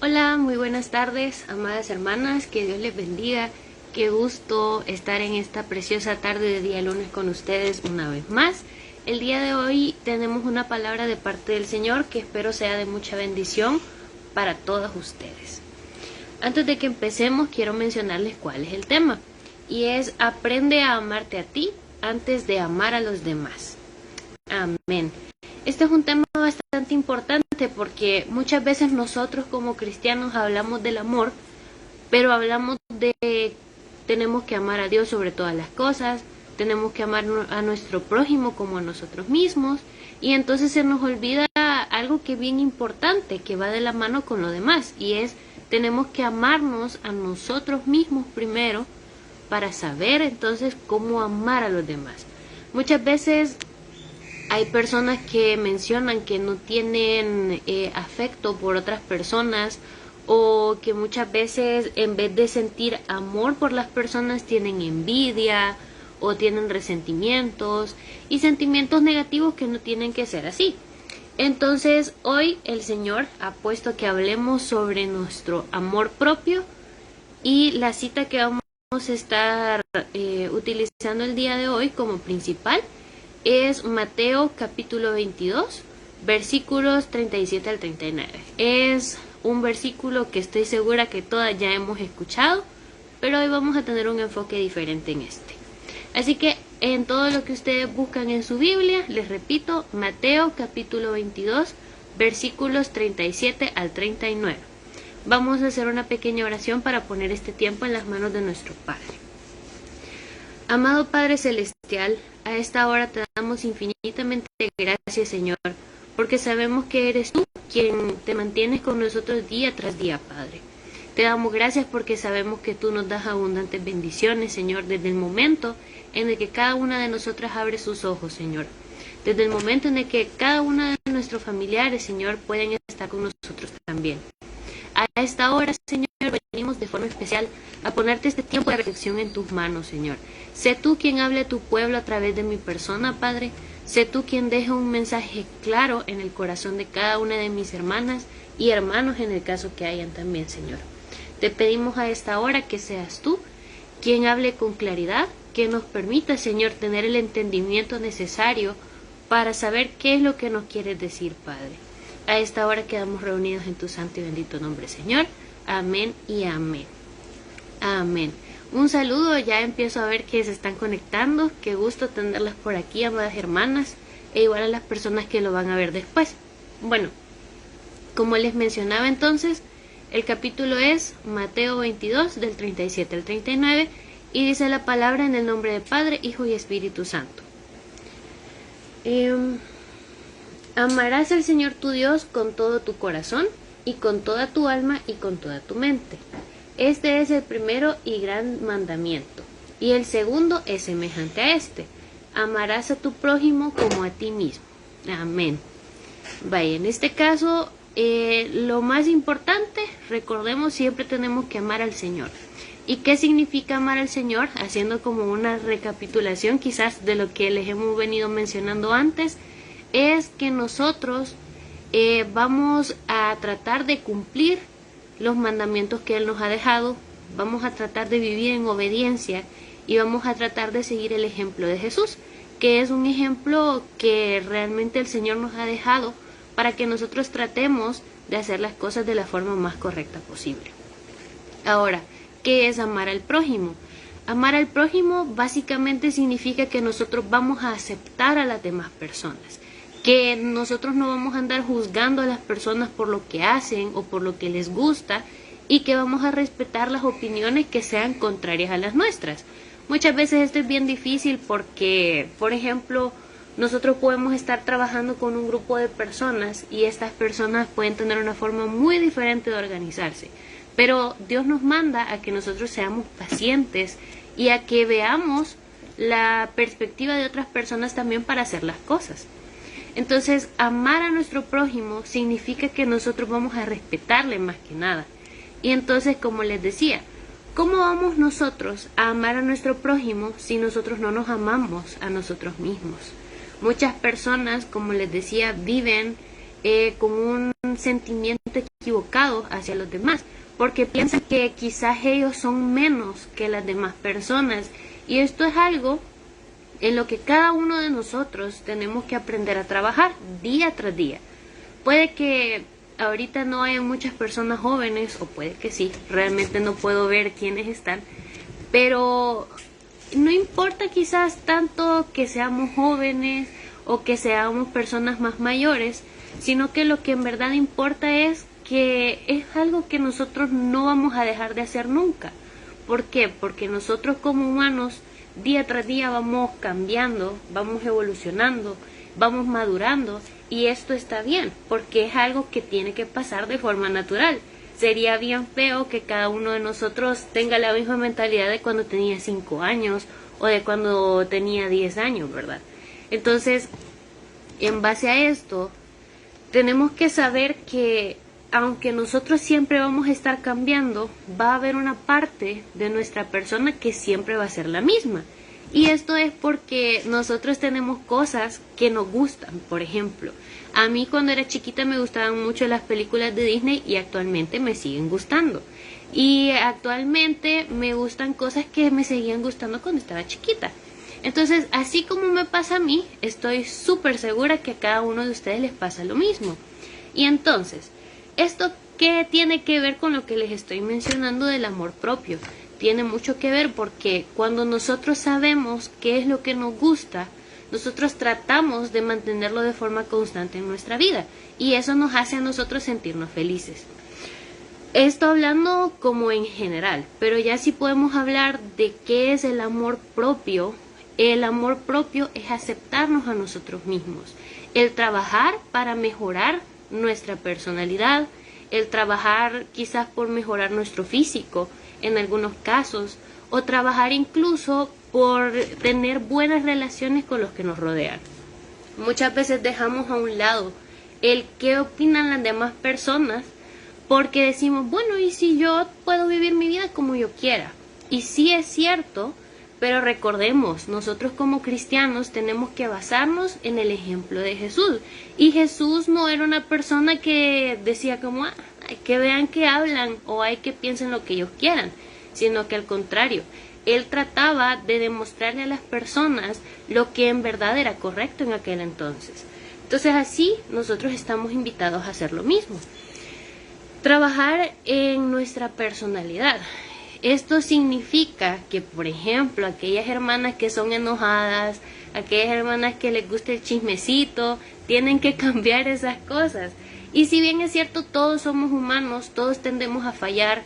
Hola, muy buenas tardes, amadas hermanas, que Dios les bendiga. Qué gusto estar en esta preciosa tarde de día lunes con ustedes una vez más. El día de hoy tenemos una palabra de parte del Señor que espero sea de mucha bendición para todos ustedes. Antes de que empecemos, quiero mencionarles cuál es el tema, y es: aprende a amarte a ti antes de amar a los demás. Amén. Este es un tema bastante importante porque muchas veces nosotros como cristianos hablamos del amor, pero hablamos de tenemos que amar a Dios sobre todas las cosas, tenemos que amar a nuestro prójimo como a nosotros mismos, y entonces se nos olvida algo que es bien importante, que va de la mano con lo demás, y es: tenemos que amarnos a nosotros mismos primero para saber entonces cómo amar a los demás. Muchas veces hay personas que mencionan que no tienen afecto por otras personas, o que muchas veces en vez de sentir amor por las personas tienen envidia o tienen resentimientos y sentimientos negativos que no tienen que ser así. Entonces hoy el Señor ha puesto que hablemos sobre nuestro amor propio, y la cita que vamos a estar utilizando el día de hoy como principal es Mateo capítulo 22, versículos 37 al 39. Es un versículo que estoy segura que todas ya hemos escuchado, pero hoy vamos a tener un enfoque diferente en este. Así que en todo lo que ustedes buscan en su Biblia, les repito, Mateo capítulo 22, versículos 37 al 39. Vamos a hacer una pequeña oración para poner este tiempo en las manos de nuestro Padre. Amado Padre Celestial, a esta hora te damos infinitamente gracias, Señor, porque sabemos que eres tú quien te mantienes con nosotros día tras día, Padre. Te damos gracias porque sabemos que tú nos das abundantes bendiciones, Señor, desde el momento en el que cada una de nosotras abre sus ojos, Señor. Desde el momento en el que cada una de nuestros familiares, Señor, pueden estar con nosotros también. A esta hora, Señor, venimos de forma especial a ponerte este tiempo de reflexión en tus manos, Señor. Sé tú quien hable a tu pueblo a través de mi persona, Padre. Sé tú quien deja un mensaje claro en el corazón de cada una de mis hermanas y hermanos, en el caso que hayan también, Señor. Te pedimos a esta hora que seas tú quien hable con claridad, que nos permita, Señor, tener el entendimiento necesario para saber qué es lo que nos quieres decir, Padre. A esta hora quedamos reunidos en tu santo y bendito nombre, Señor. Amén y amén. Amén. Un saludo, ya empiezo a ver que se están conectando. Qué gusto tenerlas por aquí, amadas hermanas, e igual a las personas que lo van a ver después. Bueno, como les mencionaba entonces, el capítulo es Mateo 22, del 37 al 39, y dice la palabra: en el nombre del Padre, Hijo y Espíritu Santo. Amarás al Señor tu Dios con todo tu corazón, y con toda tu alma, y con toda tu mente. Este es el primero y gran mandamiento. Y el segundo es semejante a este: amarás a tu prójimo como a ti mismo. Amén. Vaya, en este caso, lo más importante, recordemos, siempre tenemos que amar al Señor. ¿Y qué significa amar al Señor? Haciendo como una recapitulación quizás de lo que les hemos venido mencionando antes, es que nosotros vamos a tratar de cumplir los mandamientos que Él nos ha dejado, vamos a tratar de vivir en obediencia y vamos a tratar de seguir el ejemplo de Jesús, que es un ejemplo que realmente el Señor nos ha dejado para que nosotros tratemos de hacer las cosas de la forma más correcta posible. Ahora, ¿qué es amar al prójimo? Amar al prójimo básicamente significa que nosotros vamos a aceptar a las demás personas, que nosotros no vamos a andar juzgando a las personas por lo que hacen o por lo que les gusta, y que vamos a respetar las opiniones que sean contrarias a las nuestras. Muchas veces esto es bien difícil porque, por ejemplo, nosotros podemos estar trabajando con un grupo de personas y estas personas pueden tener una forma muy diferente de organizarse, pero Dios nos manda a que nosotros seamos pacientes y a que veamos la perspectiva de otras personas también para hacer las cosas. Entonces, amar a nuestro prójimo significa que nosotros vamos a respetarle más que nada. Y entonces, como les decía, ¿cómo vamos nosotros a amar a nuestro prójimo si nosotros no nos amamos a nosotros mismos? Muchas personas, como les decía, viven con sentimiento equivocado hacia los demás, porque piensan que quizás ellos son menos que las demás personas, y esto es algo en lo que cada uno de nosotros tenemos que aprender a trabajar día tras día. Puede que ahorita no haya muchas personas jóvenes, o puede que sí, realmente no puedo ver quiénes están, pero no importa quizás tanto que seamos jóvenes o que seamos personas más mayores, sino que lo que en verdad importa es que es algo que nosotros no vamos a dejar de hacer nunca. ¿Por qué? Porque nosotros como humanos día tras día vamos cambiando, vamos evolucionando, vamos madurando, y esto está bien, porque es algo que tiene que pasar de forma natural. Sería bien feo que cada uno de nosotros tenga la misma mentalidad de cuando tenía 5 años o de cuando tenía 10 años, ¿verdad? Entonces, en base a esto, tenemos que saber que aunque nosotros siempre vamos a estar cambiando, va a haber una parte de nuestra persona que siempre va a ser la misma. Y esto es porque nosotros tenemos cosas que nos gustan. Por ejemplo, a mí cuando era chiquita me gustaban mucho las películas de Disney y actualmente me siguen gustando. Y actualmente me gustan cosas que me seguían gustando cuando estaba chiquita. Entonces, así como me pasa a mí, estoy súper segura que a cada uno de ustedes les pasa lo mismo. Y entonces, ¿esto qué tiene que ver con lo que les estoy mencionando del amor propio? Tiene mucho que ver porque cuando nosotros sabemos qué es lo que nos gusta, nosotros tratamos de mantenerlo de forma constante en nuestra vida, y eso nos hace a nosotros sentirnos felices. Esto hablando como en general, pero ya si podemos hablar de qué es el amor propio. El amor propio es aceptarnos a nosotros mismos, el trabajar para mejorar nuestra personalidad, el trabajar quizás por mejorar nuestro físico en algunos casos, o trabajar incluso por tener buenas relaciones con los que nos rodean. Muchas veces dejamos a un lado el qué opinan las demás personas porque decimos, bueno, ¿y si yo puedo vivir mi vida como yo quiera? Y sí es cierto, pero recordemos, nosotros como cristianos tenemos que basarnos en el ejemplo de Jesús. Y Jesús no era una persona que decía como, hay que vean que hablan o hay que piensen lo que ellos quieran, sino que al contrario, Él trataba de demostrarle a las personas lo que en verdad era correcto en aquel entonces. Entonces así nosotros estamos invitados a hacer lo mismo. Trabajar en nuestra personalidad. Esto significa que, por ejemplo, aquellas hermanas que son enojadas, aquellas hermanas que les gusta el chismecito, tienen que cambiar esas cosas. Y si bien es cierto, todos somos humanos, todos tendemos a fallar,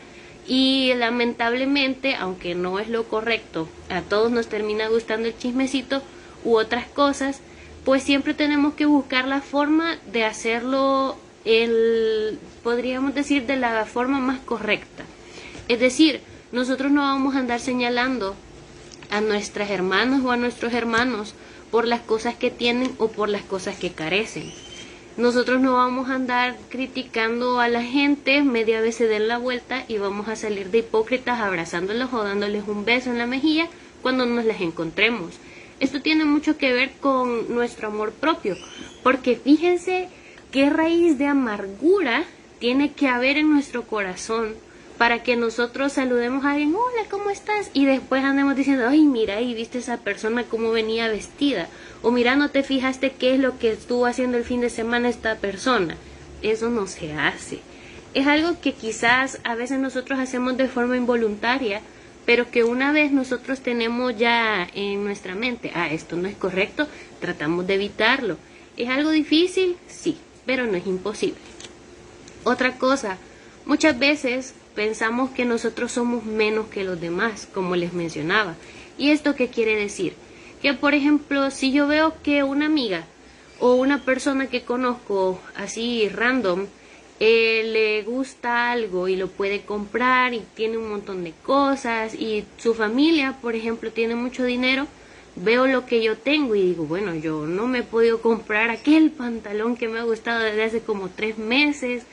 y lamentablemente, aunque no es lo correcto, a todos nos termina gustando el chismecito u otras cosas, pues siempre tenemos que buscar la forma de hacerlo, podríamos decir, de la forma más correcta. Es decir, nosotros no vamos a andar señalando a nuestras hermanas o a nuestros hermanos por las cosas que tienen o por las cosas que carecen. Nosotros no vamos a andar criticando a la gente, media vez se den la vuelta y vamos a salir de hipócritas abrazándolos o dándoles un beso en la mejilla cuando nos las encontremos. Esto tiene mucho que ver con nuestro amor propio, porque fíjense qué raíz de amargura tiene que haber en nuestro corazón para que nosotros saludemos a alguien, hola, ¿cómo estás? Y después andemos diciendo, ay, mira, y viste esa persona cómo venía vestida. O mira, no te fijaste qué es lo que estuvo haciendo el fin de semana esta persona. Eso no se hace. Es algo que quizás a veces nosotros hacemos de forma involuntaria, pero que una vez nosotros tenemos ya en nuestra mente, esto no es correcto, tratamos de evitarlo. ¿Es algo difícil? Sí, pero no es imposible. Otra cosa, muchas veces pensamos que nosotros somos menos que los demás, como les mencionaba. ¿Y esto qué quiere decir? Que, por ejemplo, si yo veo que una amiga o una persona que conozco así random le gusta algo y lo puede comprar y tiene un montón de cosas y su familia, por ejemplo, tiene mucho dinero, veo lo que yo tengo y digo, bueno, yo no me he podido comprar aquel pantalón que me ha gustado desde hace como 3 meses,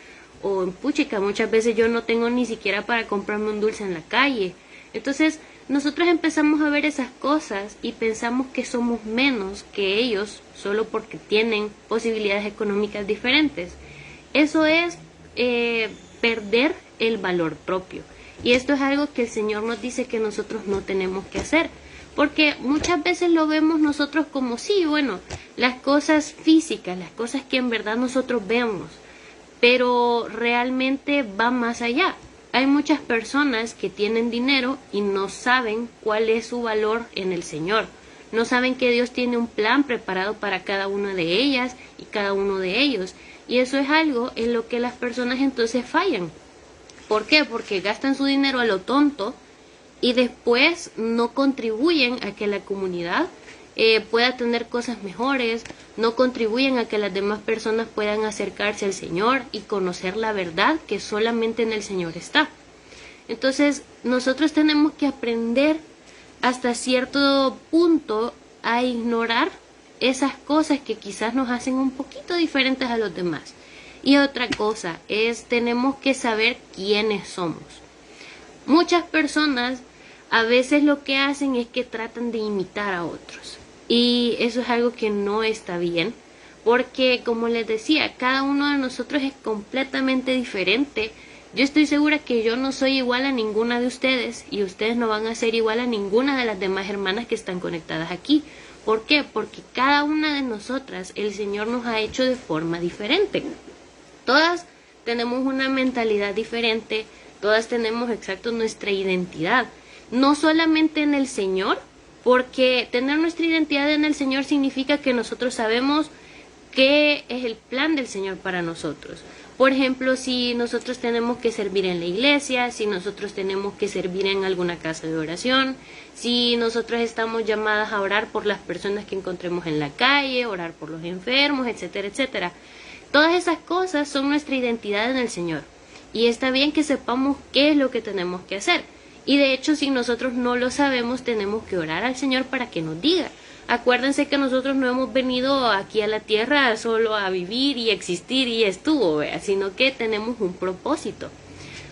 o en puchica, muchas veces yo no tengo ni siquiera para comprarme un dulce en la calle. Entonces nosotros empezamos a ver esas cosas y pensamos que somos menos que ellos solo porque tienen posibilidades económicas diferentes. Eso es perder el valor propio. Y esto es algo que el Señor nos dice que nosotros no tenemos que hacer. Porque muchas veces lo vemos nosotros como sí, bueno, las cosas físicas, las cosas que en verdad nosotros vemos, pero realmente va más allá. Hay muchas personas que tienen dinero y no saben cuál es su valor en el Señor. No saben que Dios tiene un plan preparado para cada una de ellas y cada uno de ellos. Y eso es algo en lo que las personas entonces fallan. ¿Por qué? Porque gastan su dinero a lo tonto y después no contribuyen a que la comunidad pueda tener cosas mejores, no contribuyen a que las demás personas puedan acercarse al Señor y conocer la verdad que solamente en el Señor está. Entonces, nosotros tenemos que aprender hasta cierto punto a ignorar esas cosas que quizás nos hacen un poquito diferentes a los demás. Y otra cosa es, tenemos que saber quiénes somos. Muchas personas a veces lo que hacen es que tratan de imitar a otros. Y eso es algo que no está bien, porque como les decía, cada uno de nosotros es completamente diferente. Yo estoy segura que yo no soy igual a ninguna de ustedes y ustedes no van a ser igual a ninguna de las demás hermanas que están conectadas aquí. ¿Por qué? Porque cada una de nosotras el Señor nos ha hecho de forma diferente. Todas tenemos una mentalidad diferente, todas tenemos exacto nuestra identidad. No solamente en el Señor, porque tener nuestra identidad en el Señor significa que nosotros sabemos qué es el plan del Señor para nosotros. Por ejemplo, si nosotros tenemos que servir en la iglesia, si nosotros tenemos que servir en alguna casa de oración, si nosotros estamos llamadas a orar por las personas que encontremos en la calle, orar por los enfermos, etcétera, etcétera. Todas esas cosas son nuestra identidad en el Señor. Y está bien que sepamos qué es lo que tenemos que hacer. Y de hecho, si nosotros no lo sabemos, tenemos que orar al Señor para que nos diga. Acuérdense que nosotros no hemos venido aquí a la tierra solo a vivir y existir y estuvo, sino que tenemos un propósito.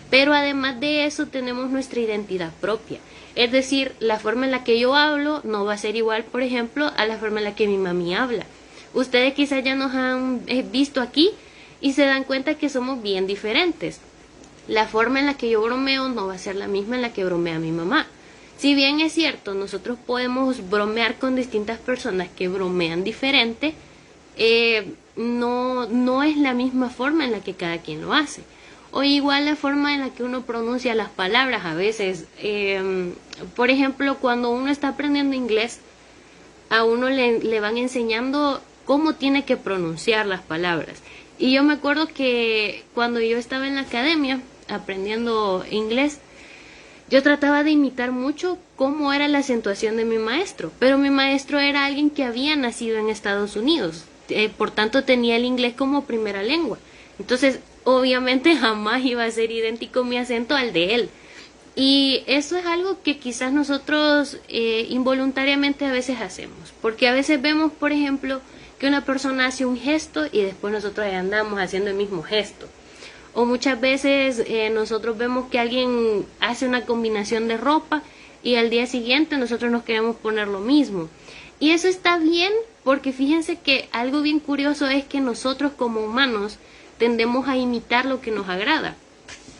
Pero además de eso tenemos nuestra identidad propia. Es decir, la forma en la que yo hablo no va a ser igual, por ejemplo, a la forma en la que mi mami habla. Ustedes quizás ya nos han visto aquí y se dan cuenta que somos bien diferentes. La forma en la que yo bromeo no va a ser la misma en la que bromea mi mamá. Si bien es cierto, nosotros podemos bromear con distintas personas que bromean diferente, no es la misma forma en la que cada quien lo hace. O igual la forma en la que uno pronuncia las palabras a veces. Por ejemplo, cuando uno está aprendiendo inglés, a uno le van enseñando cómo tiene que pronunciar las palabras. Y yo me acuerdo que cuando yo estaba en la academia aprendiendo inglés, yo trataba de imitar mucho cómo era la acentuación de mi maestro, pero mi maestro era alguien que había nacido en Estados Unidos, por tanto tenía el inglés como primera lengua. Entonces, obviamente jamás iba a ser idéntico mi acento al de él. Y eso es algo que quizás nosotros involuntariamente a veces hacemos, porque a veces vemos, por ejemplo, que una persona hace un gesto y después nosotros andamos haciendo el mismo gesto. O muchas veces nosotros vemos que alguien hace una combinación de ropa y al día siguiente nosotros nos queremos poner lo mismo. Y eso está bien, porque fíjense que algo bien curioso es que nosotros como humanos tendemos a imitar lo que nos agrada.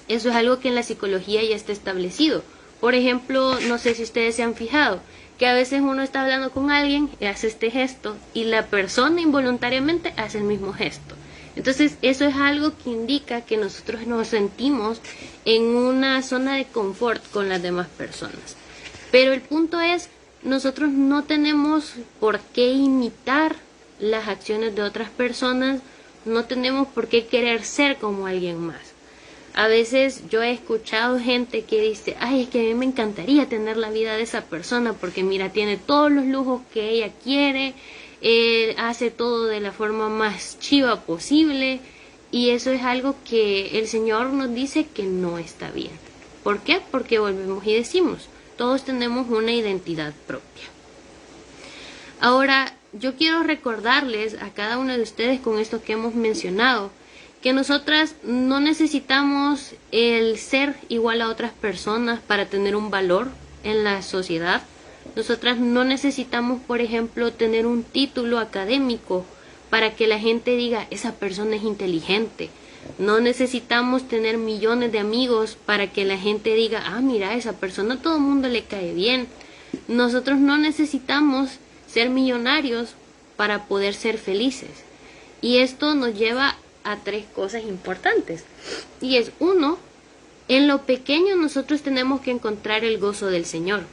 Eso es algo que en la psicología ya está establecido. Por ejemplo, no sé si ustedes se han fijado, que a veces uno está hablando con alguien y hace este gesto y la persona involuntariamente hace el mismo gesto. Entonces, eso es algo que indica que nosotros nos sentimos en una zona de confort con las demás personas. Pero el punto es, nosotros no tenemos por qué imitar las acciones de otras personas, no tenemos por qué querer ser como alguien más. A veces yo he escuchado gente que dice, ay, es que a mí me encantaría tener la vida de esa persona porque mira, tiene todos los lujos que ella quiere, hace todo de la forma más chiva posible, y eso es algo que el Señor nos dice que no está bien. ¿Por qué? Porque volvemos y decimos, todos tenemos una identidad propia. Ahora, yo quiero recordarles a cada uno de ustedes con esto que hemos mencionado, que nosotras no necesitamos el ser igual a otras personas para tener un valor en la sociedad. Nosotras no necesitamos, por ejemplo, tener un título académico para que la gente diga, esa persona es inteligente. No necesitamos tener millones de amigos para que la gente diga, ah, mira, esa persona a todo el mundo le cae bien. Nosotros no necesitamos ser millonarios para poder ser felices. Y esto nos lleva a 3 cosas importantes. Y es 1, en lo pequeño nosotros tenemos que encontrar el gozo del Señor.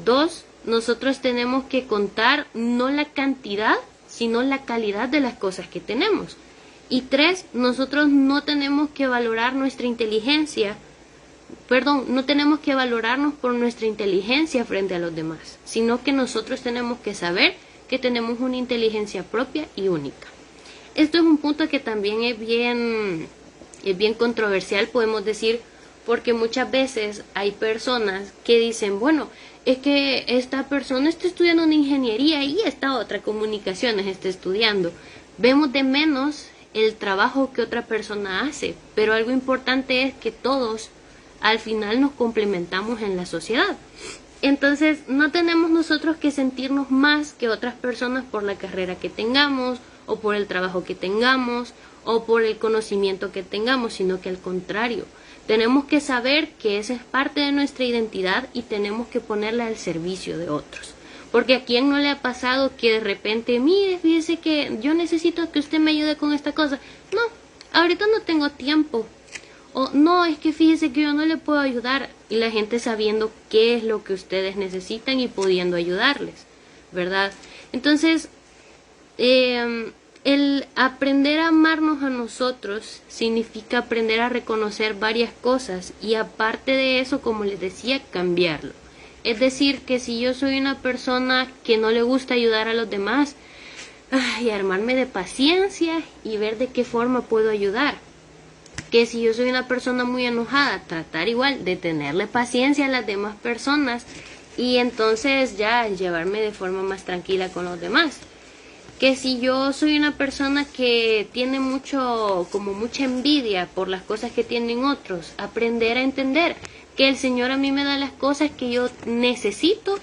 2, nosotros tenemos que contar no la cantidad, sino la calidad de las cosas que tenemos. Y 3, nosotros no tenemos que valorar nuestra inteligencia, no tenemos que valorarnos por nuestra inteligencia frente a los demás, sino que nosotros tenemos que saber que tenemos una inteligencia propia y única. Esto es un punto que también es bien controversial, podemos decir, porque muchas veces hay personas que dicen, bueno, es que esta persona está estudiando una ingeniería y esta otra comunicaciones está estudiando. Vemos de menos el trabajo que otra persona hace, pero algo importante es que todos al final nos complementamos en la sociedad. Entonces no tenemos nosotros que sentirnos más que otras personas por la carrera que tengamos, o por el trabajo que tengamos, o por el conocimiento que tengamos, sino que al contrario, tenemos que saber que esa es parte de nuestra identidad y tenemos que ponerla al servicio de otros. Porque a quién no le ha pasado que de repente, mire, fíjese que yo necesito que usted me ayude con esta cosa. No, ahorita no tengo tiempo. O no, es que fíjese que yo no le puedo ayudar. Y la gente sabiendo qué es lo que ustedes necesitan y pudiendo ayudarles, ¿verdad? Entonces, el aprender a amarnos a nosotros significa aprender a reconocer varias cosas y aparte de eso, como les decía, cambiarlo. Es decir, que si yo soy una persona que no le gusta ayudar a los demás, y armarme de paciencia y ver de qué forma puedo ayudar. Que si yo soy una persona muy enojada, tratar igual de tenerle paciencia a las demás personas y entonces ya llevarme de forma más tranquila con los demás. Que si yo soy una persona que tiene mucha envidia por las cosas que tienen otros, aprender a entender que el Señor a mí me da las cosas que yo necesito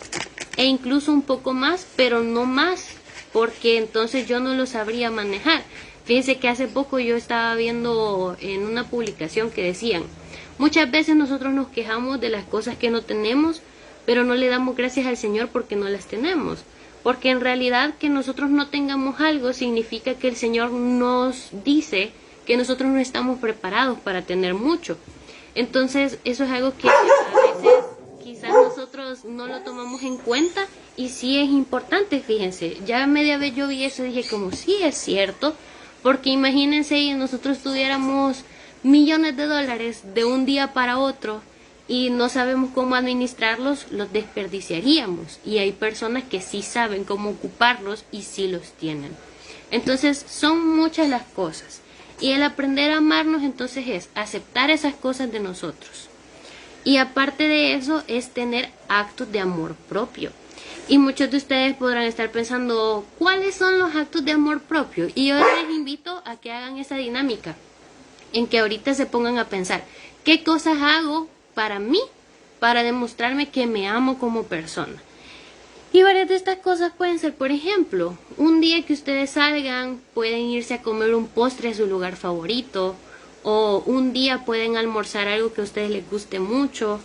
e incluso un poco más, pero no más, porque entonces yo no lo sabría manejar. Fíjense que hace poco yo estaba viendo en una publicación que decían, muchas veces nosotros nos quejamos de las cosas que no tenemos, pero no le damos gracias al Señor porque no las tenemos. Porque en realidad que nosotros no tengamos algo significa que el Señor nos dice que nosotros no estamos preparados para tener mucho. Entonces eso es algo que a veces quizás nosotros no lo tomamos en cuenta y sí es importante, fíjense. Ya media vez yo vi eso y dije como sí es cierto, porque imagínense si nosotros tuviéramos millones de dólares de un día para otro y no sabemos cómo administrarlos, los desperdiciaríamos. Y hay personas que sí saben cómo ocuparlos y sí los tienen. Entonces son muchas las cosas. Y el aprender a amarnos entonces es aceptar esas cosas de nosotros. Y aparte de eso es tener actos de amor propio. Y muchos de ustedes podrán estar pensando, ¿cuáles son los actos de amor propio? Y yo les invito a que hagan esa dinámica, en que ahorita se pongan a pensar, ¿qué cosas hago para mí, para demostrarme que me amo como persona? Y varias de estas cosas pueden ser, por ejemplo, un día que ustedes salgan, pueden irse a comer un postre a su lugar favorito, o un día pueden almorzar algo que a ustedes les guste mucho,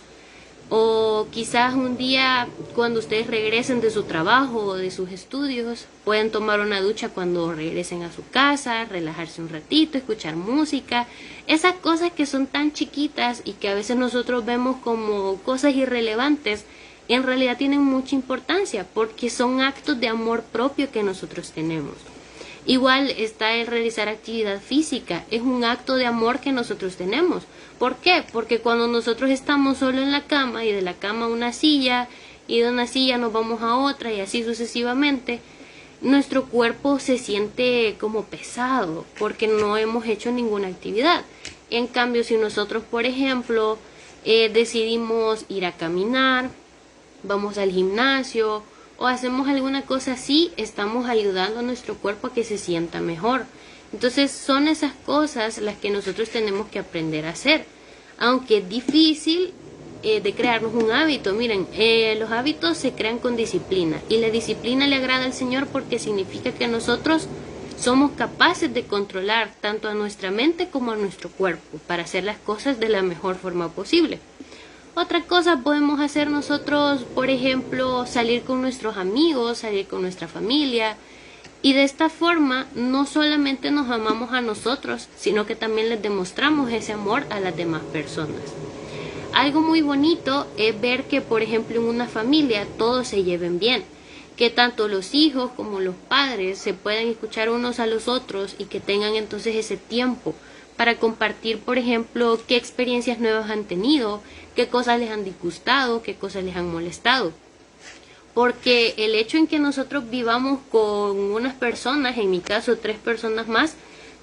o quizás un día cuando ustedes regresen de su trabajo o de sus estudios, pueden tomar una ducha cuando regresen a su casa, relajarse un ratito, escuchar música. Esas cosas que son tan chiquitas y que a veces nosotros vemos como cosas irrelevantes, en realidad tienen mucha importancia porque son actos de amor propio que nosotros tenemos. Igual está el realizar actividad física, es un acto de amor que nosotros tenemos. ¿Por qué? Porque cuando nosotros estamos solo en la cama y de la cama a una silla y de una silla nos vamos a otra y así sucesivamente, nuestro cuerpo se siente como pesado porque no hemos hecho ninguna actividad. En cambio, si nosotros, por ejemplo, decidimos ir a caminar, vamos al gimnasio o hacemos alguna cosa así, estamos ayudando a nuestro cuerpo a que se sienta mejor. Entonces son esas cosas las que nosotros tenemos que aprender a hacer. Aunque es difícil de crearnos un hábito. Miren, los hábitos se crean con disciplina. Y la disciplina le agrada al Señor porque significa que nosotros somos capaces de controlar tanto a nuestra mente como a nuestro cuerpo para hacer las cosas de la mejor forma posible. Otra cosa podemos hacer nosotros, por ejemplo, salir con nuestros amigos, salir con nuestra familia, y de esta forma no solamente nos amamos a nosotros, sino que también les demostramos ese amor a las demás personas. Algo muy bonito es ver que, por ejemplo, en una familia todos se lleven bien, que tanto los hijos como los padres se puedan escuchar unos a los otros y que tengan entonces ese tiempo para compartir, por ejemplo, qué experiencias nuevas han tenido, qué cosas les han disgustado, qué cosas les han molestado. Porque el hecho en que nosotros vivamos con unas personas, en mi caso 3 personas más,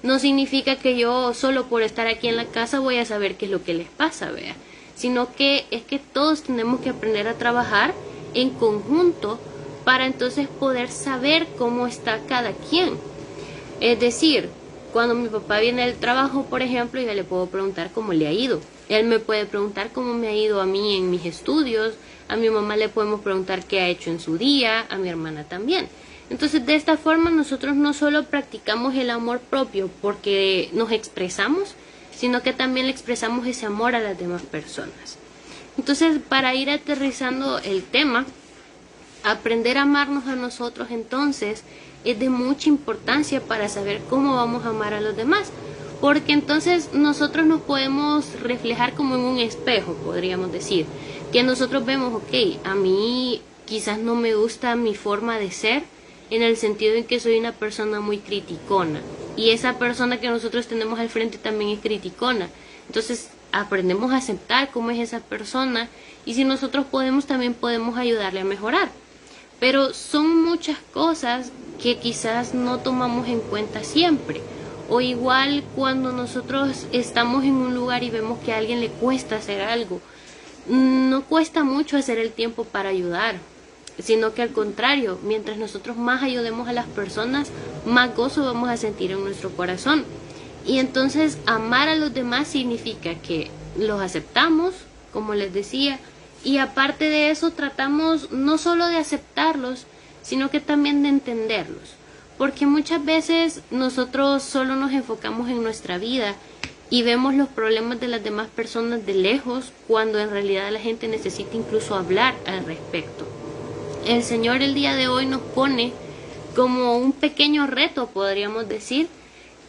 no significa que yo solo por estar aquí en la casa voy a saber qué es lo que les pasa, vea, sino que es que todos tenemos que aprender a trabajar en conjunto para entonces poder saber cómo está cada quien. Es decir, cuando mi papá viene del trabajo, por ejemplo, yo le puedo preguntar cómo le ha ido. Él me puede preguntar cómo me ha ido a mí en mis estudios. A mi mamá le podemos preguntar qué ha hecho en su día, a mi hermana también. Entonces, de esta forma nosotros no solo practicamos el amor propio porque nos expresamos, sino que también le expresamos ese amor a las demás personas. Entonces, para ir aterrizando el tema, aprender a amarnos a nosotros entonces es de mucha importancia para saber cómo vamos a amar a los demás. Porque entonces nosotros nos podemos reflejar como en un espejo, podríamos decir. Que nosotros vemos, ok, a mí quizás no me gusta mi forma de ser, en el sentido en que soy una persona muy criticona. Y esa persona que nosotros tenemos al frente también es criticona. Entonces aprendemos a aceptar cómo es esa persona y si nosotros podemos, también podemos ayudarle a mejorar. Pero son muchas cosas que quizás no tomamos en cuenta siempre. O igual cuando nosotros estamos en un lugar y vemos que a alguien le cuesta hacer algo. No cuesta mucho hacer el tiempo para ayudar, sino que al contrario, mientras nosotros más ayudemos a las personas, más gozo vamos a sentir en nuestro corazón. Y entonces amar a los demás significa que los aceptamos, como les decía, y aparte de eso tratamos no solo de aceptarlos, sino que también de entenderlos. Porque muchas veces nosotros solo nos enfocamos en nuestra vida y vemos los problemas de las demás personas de lejos, cuando en realidad la gente necesita incluso hablar al respecto. El Señor el día de hoy nos pone como un pequeño reto, podríamos decir,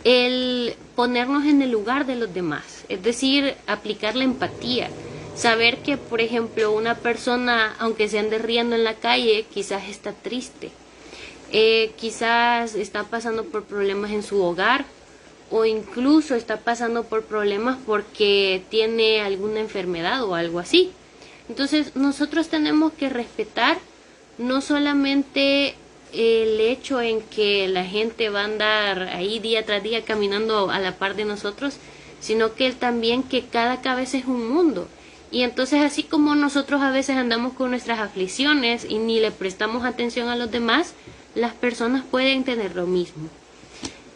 el ponernos en el lugar de los demás, es decir, aplicar la empatía. Saber que, por ejemplo, una persona, aunque se ande riendo en la calle, quizás está triste. Quizás está pasando por problemas en su hogar o incluso está pasando por problemas porque tiene alguna enfermedad o algo así. Entonces nosotros tenemos que respetar no solamente el hecho en que la gente va a andar ahí día tras día caminando a la par de nosotros, sino que también que cada cabeza es un mundo. Y entonces así como nosotros a veces andamos con nuestras aflicciones y ni le prestamos atención a los demás, las personas pueden tener lo mismo.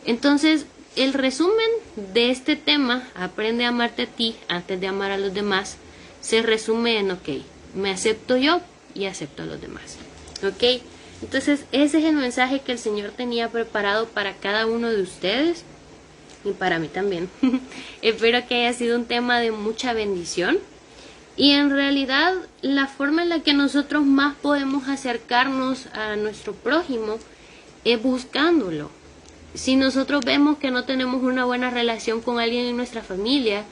Entonces, el resumen de este tema, aprende a amarte a ti antes de amar a los demás, se resume en, ok, me acepto yo y acepto a los demás. Ok, entonces ese es el mensaje que el Señor tenía preparado para cada uno de ustedes y para mí también. Espero que haya sido un tema de mucha bendición. Y en realidad la forma en la que nosotros más podemos acercarnos a nuestro prójimo es buscándolo. Si nosotros vemos que no tenemos una buena relación con alguien en nuestra familia,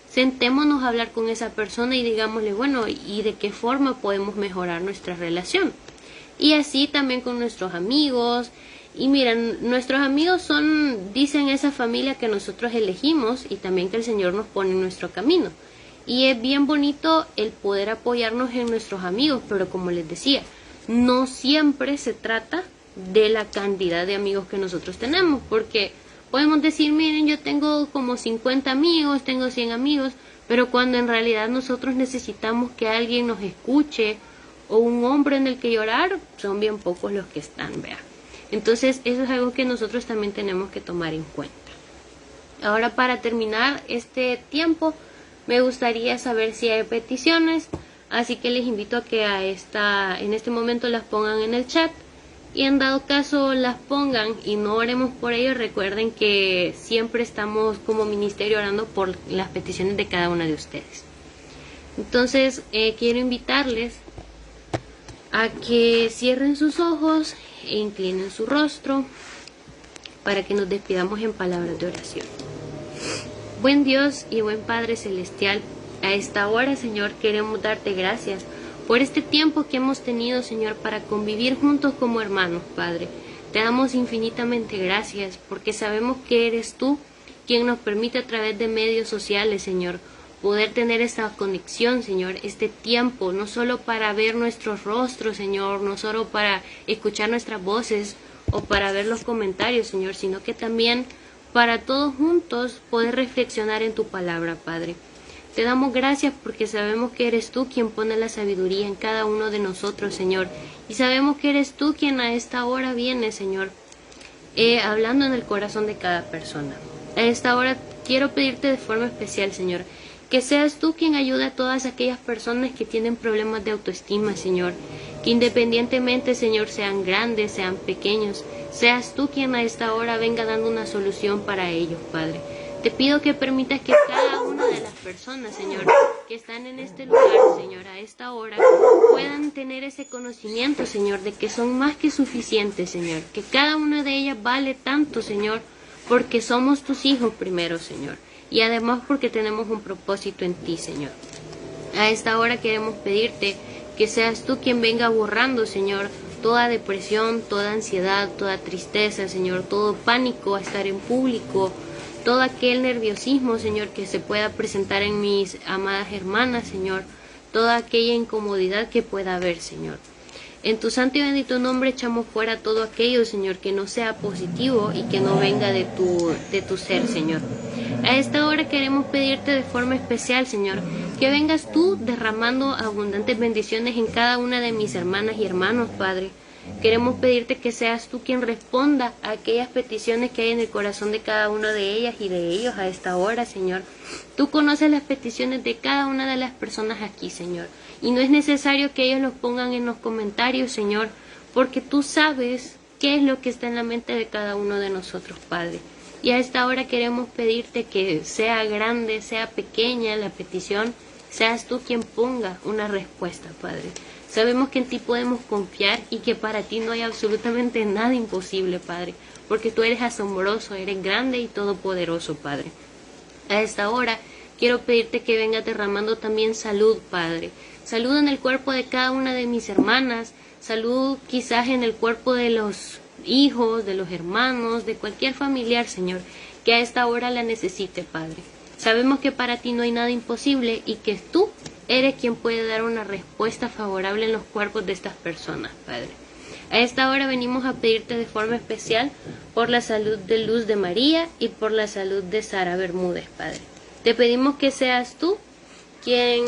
sentémonos a hablar con esa persona y digámosle, bueno, ¿y de qué forma podemos mejorar nuestra relación? Y así también con nuestros amigos. Y miren, nuestros amigos son, dicen, esa familia que nosotros elegimos y también que el Señor nos pone en nuestro camino. Y es bien bonito el poder apoyarnos en nuestros amigos, pero como les decía, no siempre se trata de la cantidad de amigos que nosotros tenemos, porque podemos decir, miren, yo tengo como 50 amigos, tengo 100 amigos, pero cuando en realidad nosotros necesitamos que alguien nos escuche o un hombro en el que llorar, son bien pocos los que están, vea. Entonces eso es algo que nosotros también tenemos que tomar en cuenta. Ahora, para terminar este tiempo, me gustaría saber si hay peticiones, así que les invito a que en este momento las pongan en el chat y en dado caso las pongan y no oremos por ellos, recuerden que siempre estamos como ministerio orando por las peticiones de cada una de ustedes. Entonces quiero invitarles a que cierren sus ojos e inclinen su rostro para que nos despidamos en palabras de oración. Buen Dios y buen Padre Celestial, a esta hora, Señor, queremos darte gracias por este tiempo que hemos tenido, Señor, para convivir juntos como hermanos, Padre. Te damos infinitamente gracias porque sabemos que eres tú quien nos permite a través de medios sociales, Señor, poder tener esta conexión, Señor, este tiempo, no solo para ver nuestros rostros, Señor, no solo para escuchar nuestras voces o para ver los comentarios, Señor, sino que también para todos juntos poder reflexionar en tu palabra, Padre. Te damos gracias porque sabemos que eres tú quien pone la sabiduría en cada uno de nosotros, Señor. Y sabemos que eres tú quien a esta hora viene, Señor, hablando en el corazón de cada persona. A esta hora quiero pedirte de forma especial, Señor, que seas tú quien ayude a todas aquellas personas que tienen problemas de autoestima, Señor. Que independientemente, Señor, sean grandes, sean pequeños, seas tú quien a esta hora venga dando una solución para ellos, Padre. Te pido que permitas que cada una de las personas, Señor, que están en este lugar, Señor, a esta hora, puedan tener ese conocimiento, Señor, de que son más que suficientes, Señor. Que cada una de ellas vale tanto, Señor, porque somos tus hijos primero, Señor. Y además porque tenemos un propósito en ti, Señor. A esta hora queremos pedirte que seas tú quien venga borrando, Señor, toda depresión, toda ansiedad, toda tristeza, Señor, todo pánico a estar en público, todo aquel nerviosismo, Señor, que se pueda presentar en mis amadas hermanas, Señor, toda aquella incomodidad que pueda haber, Señor. En tu santo y bendito nombre echamos fuera todo aquello, Señor, que no sea positivo y que no venga de tu ser, Señor. A esta hora queremos pedirte de forma especial, Señor, que vengas tú derramando abundantes bendiciones en cada una de mis hermanas y hermanos, Padre. Queremos pedirte que seas tú quien responda a aquellas peticiones que hay en el corazón de cada una de ellas y de ellos a esta hora, Señor. Tú conoces las peticiones de cada una de las personas aquí, Señor. Y no es necesario que ellos los pongan en los comentarios, Señor, porque tú sabes qué es lo que está en la mente de cada uno de nosotros, Padre. Y a esta hora queremos pedirte que sea grande, sea pequeña la petición, seas tú quien ponga una respuesta, Padre. Sabemos que en ti podemos confiar y que para ti no hay absolutamente nada imposible, Padre, porque tú eres asombroso, eres grande y todopoderoso, Padre. A esta hora quiero pedirte que vengas derramando también salud, Padre. Salud en el cuerpo de cada una de mis hermanas, salud quizás en el cuerpo de los hijos, de los hermanos, de cualquier familiar, Señor, que a esta hora la necesite, Padre. Sabemos que para ti no hay nada imposible y que tú eres quien puede dar una respuesta favorable en los cuerpos de estas personas, Padre. A esta hora venimos a pedirte de forma especial por la salud de Luz de María y por la salud de Sara Bermúdez, Padre. Te pedimos que seas tú quien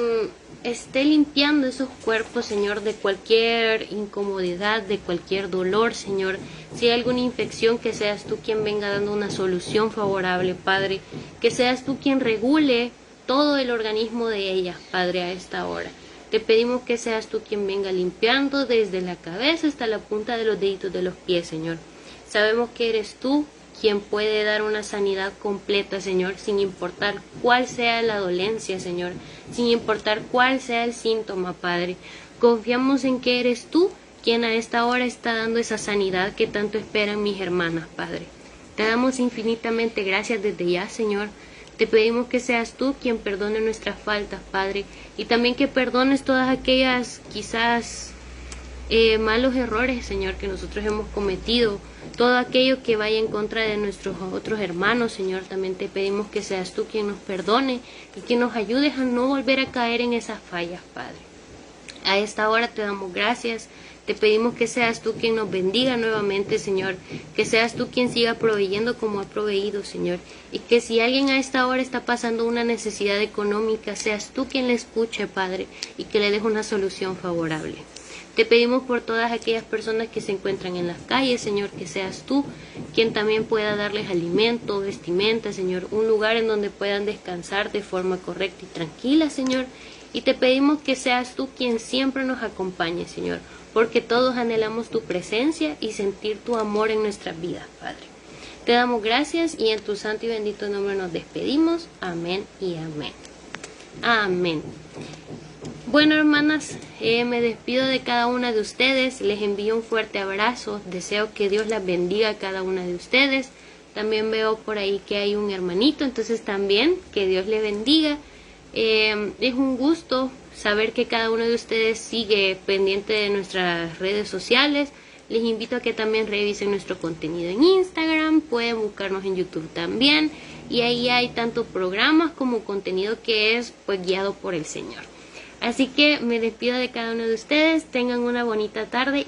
esté limpiando esos cuerpos, Señor, de cualquier incomodidad, de cualquier dolor, Señor. Si hay alguna infección, que seas tú quien venga dando una solución favorable, Padre. Que seas tú quien regule todo el organismo de ellas, Padre, a esta hora. Te pedimos que seas tú quien venga limpiando desde la cabeza hasta la punta de los deditos de los pies, Señor. Sabemos que eres tú quien puede dar una sanidad completa, Señor, sin importar cuál sea la dolencia, Señor, sin importar cuál sea el síntoma, Padre. Confiamos en que eres tú quien a esta hora está dando esa sanidad que tanto esperan mis hermanas, Padre. Te damos infinitamente gracias desde ya, Señor. Te pedimos que seas tú quien perdone nuestras faltas, Padre, y también que perdones todas aquellas quizás malos errores, Señor, que nosotros hemos cometido, todo aquello que vaya en contra de nuestros otros hermanos, Señor. También te pedimos que seas tú quien nos perdone y que nos ayudes a no volver a caer en esas fallas, Padre. A esta hora te damos gracias. Te pedimos que seas tú quien nos bendiga nuevamente, Señor, que seas tú quien siga proveyendo como ha proveído, Señor, y que si alguien a esta hora está pasando una necesidad económica, seas tú quien le escuche, Padre, y que le des una solución favorable. Te pedimos por todas aquellas personas que se encuentran en las calles, Señor, que seas tú quien también pueda darles alimento, vestimenta, Señor, un lugar en donde puedan descansar de forma correcta y tranquila, Señor, Y te pedimos que seas tú quien siempre nos acompañe, Señor, porque todos anhelamos tu presencia y sentir tu amor en nuestras vidas, Padre. Te damos gracias y en tu santo y bendito nombre nos despedimos. Amén y amén. Amén. Bueno, hermanas, me despido de cada una de ustedes. Les envío un fuerte abrazo. Deseo que Dios las bendiga a cada una de ustedes. También veo por ahí que hay un hermanito, entonces también que Dios le bendiga. Es un gusto saber que cada uno de ustedes sigue pendiente de nuestras redes sociales. Les invito a que también revisen nuestro contenido en Instagram, pueden buscarnos en YouTube también, y ahí hay tanto programas como contenido que es pues guiado por el Señor. Así que me despido de cada uno de ustedes, tengan una bonita tarde.